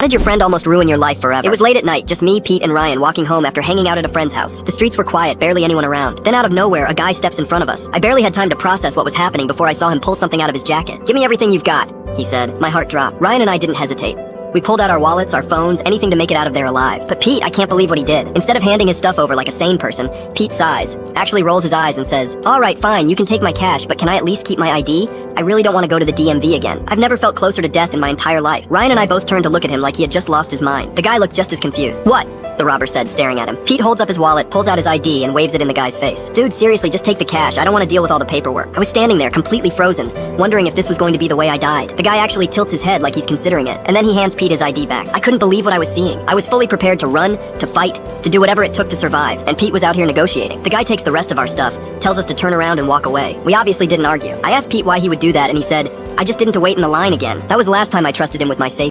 How did your friend almost ruin your life forever? It was late at night, just me, Pete, and Ryan walking home after hanging out at a friend's house. The streets were quiet, barely anyone around. Then out of nowhere, a guy steps in front of us. I barely had time to process what was happening before I saw him pull something out of his jacket. "Give me everything you've got," he said. My heart dropped. Ryan and I didn't hesitate. We pulled out our wallets, our phones, anything to make it out of there alive. But Pete, I can't believe what he did. Instead of handing his stuff over like a sane person, Pete sighs, actually rolls his eyes and says, "All right, fine, you can take my cash, but can I at least keep my ID? I really don't want to go to the DMV again. I've never felt closer to death in my entire life." Ryan and I both turned to look at him like he had just lost his mind. The guy looked just as confused. "What?" the robber said, staring at him. Pete holds up his wallet, pulls out his ID, and waves it in the guy's face. "Dude, seriously, just take the cash. I don't want to deal with all the paperwork." I was standing there, completely frozen, wondering if this was going to be the way I died. The guy actually tilts his head like he's considering it, and then he hands Pete his ID back. I couldn't believe what I was seeing. I was fully prepared to run, to fight, to do whatever it took to survive, and Pete was out here negotiating. The guy takes the rest of our stuff, tells us to turn around and walk away. We obviously didn't argue. I asked Pete why he would do that, and he said, "I just didn't to wait in the line again." That was the last time I trusted him with my safety.